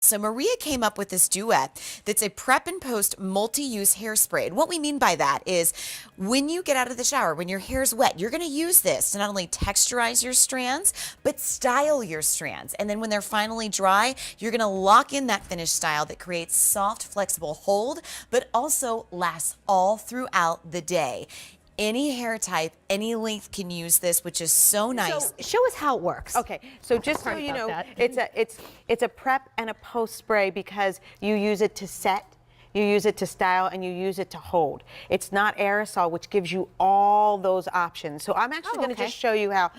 So Maria came up with this Duet that's a prep and post multi-use hairspray. And what we mean by that is when you get out of the shower, when your hair's wet, you're going to use this to not only texturize your strands, but style your strands. And then when they're finally dry, you're going to lock in that finished style that creates soft, flexible hold, but also lasts all throughout the day. Any hair type, any length can use this, which is so nice. So show us how it works. Okay, so just so you know, it's a prep and a post spray because you use it to set, you use it to style, and you use it to hold. It's not aerosol, which gives you all those options. So I'm actually going to just show you how,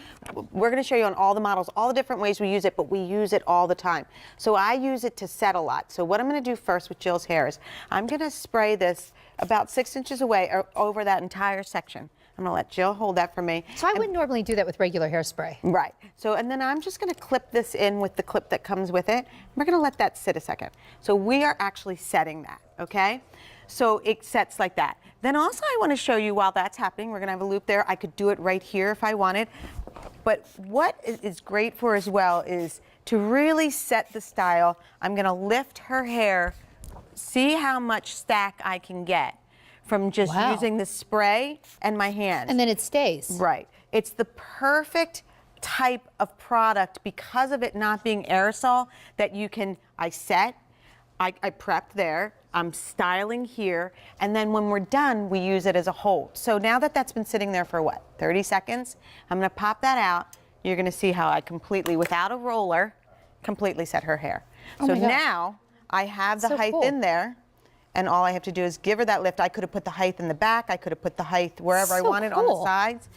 we're going to show you on all the models, all the different ways we use it, but we use it all the time. So I use it to set a lot. So what I'm going to do first with Jill's hair is I'm going to spray this about 6 inches away or over that entire section. I'm going to let Jill hold that for me. So I wouldn't normally do that with regular hairspray. Right. So, and then I'm just going to clip this in with the clip that comes with it. We're going to let that sit a second. So we are actually setting that, okay? So it sets like that. Then also I want to show you while that's happening, we're going to have a loop there. I could do it right here if I wanted. But what is great for as well is to really set the style. I'm going to lift her hair, see how much stack I can get from just using the spray and my hands. And then it stays. Right. It's the perfect type of product because of it not being aerosol that you can, I prep there, I'm styling here, and then when we're done, we use it as a hold. So now that that's been sitting there for what, 30 seconds? I'm gonna pop that out. You're gonna see how I completely, without a roller, completely set her hair. So now I have the height in there, and all I have to do is give her that lift. I could have put the height in the back. I could have put the height wherever I wanted on the sides.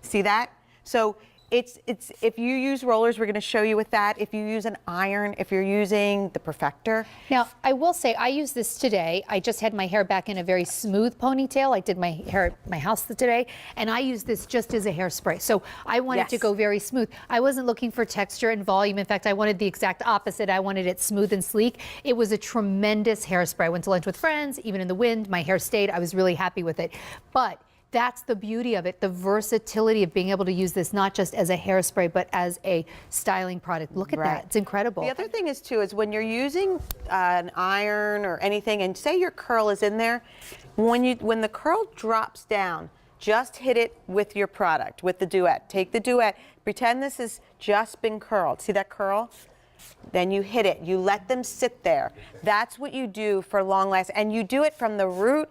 See that? So it's if you use rollers, we're going to show you with that. If you use an iron, if you're using the Perfector. Now, I will say I used this today. I just had my hair back in a very smooth ponytail. I did my hair at my house today, and I used this just as a hairspray. So I wanted to go very smooth. I wasn't looking for texture and volume. In fact, I wanted the exact opposite. I wanted it smooth and sleek. It was a tremendous hairspray. I went to lunch with friends, even in the wind, my hair stayed. I was really happy with it. But that's the beauty of it, the versatility of being able to use this not just as a hairspray, but as a styling product. Look at that, it's incredible. The other thing is too, is when you're using an iron or anything, and say your curl is in there, when the curl drops down, just hit it with your product, with the Duet. Take the Duet, pretend this has just been curled. See that curl? Then you hit it, you let them sit there. That's what you do for long last, and you do it from the root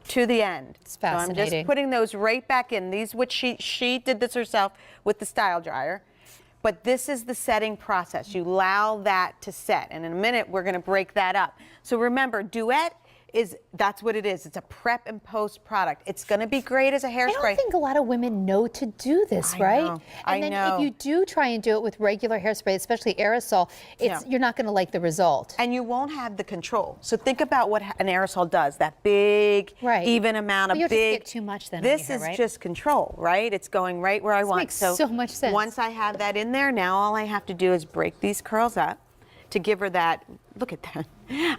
to the end. It's fascinating. So I'm just putting those right back in. These, which she did this herself with the style dryer. But this is the setting process. You allow that to set. And in a minute, we're going to break that up. So remember, Duet that's what it is. It's a prep and post product. It's going to be great as a hairspray. I don't think a lot of women know to do this, right? And then if you do try and do it with regular hairspray, especially aerosol, you're not going to like the result. And you won't have the control. So think about what an aerosol does. That big, even amount of you big. Get too much then. This is just control, right? It's going right where I want. Makes so much sense. Once I have that in there, now all I have to do is break these curls up to give her that. Look at that.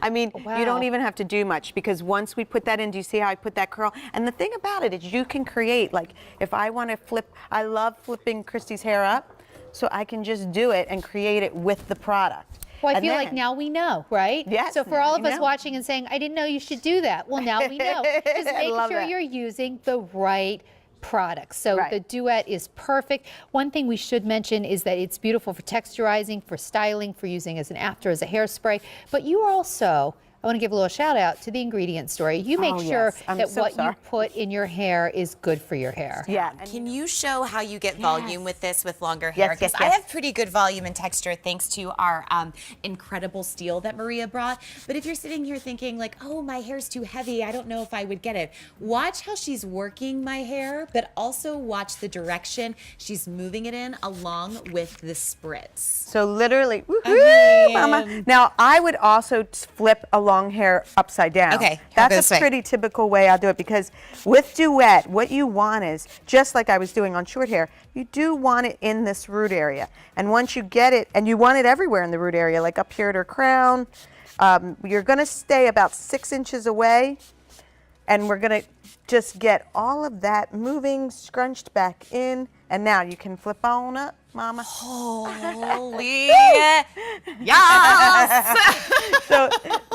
I mean, you don't even have to do much because once we put that in, do you see how I put that curl? And the thing about it is you can create, like if I want to flip, I love flipping Christy's hair up, so I can just do it and create it with the product. Well, I feel like now we know, right? Yes. So for all of us watching and saying, I didn't know you should do that. Well, now we know. Just make sure you're using the right products. So the Duet is perfect. One thing we should mention is that it's beautiful for texturizing, for styling, for using as an after, as a hairspray. But you also, I want to give a little shout out to the ingredient story. You make sure that what you put in your hair is good for your hair. Yeah. Can you show how you get volume with this with longer hair? Because I have pretty good volume and texture thanks to our incredible steel that Maria brought. But if you're sitting here thinking like, oh, my hair's too heavy, I don't know if I would get it. Watch how she's working my hair, but also watch the direction she's moving it in along with the spritz. So literally, mama. Now I would also flip a long hair upside down. Okay, that's a pretty typical way I do it because with Duet, what you want is, just like I was doing on short hair, you do want it in this root area. And once you get it, and you want it everywhere in the root area, like up here at her crown, you're going to stay about 6 inches away, and we're going to just get all of that moving, scrunched back in, and now you can flip on up, mama. Holy yes!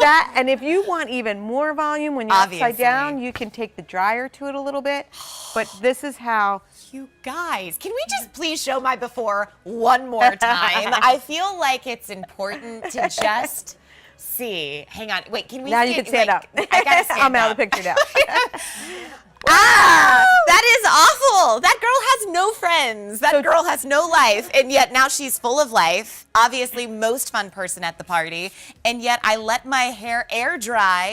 that, and if you want even more volume when you're upside Obviously. down, you can take the dryer to it a little bit. But this is how. You guys, can we just please show my before one more time? I feel like it's important to just see. Hang on. Wait, can we Now see you can it? stand Like, up. I gotta stand I'm out up. of the picture now. That is awful. That girl has no friends. That girl has no life. And yet now she's full of life. Obviously, most fun person at the party. And yet I let my hair air dry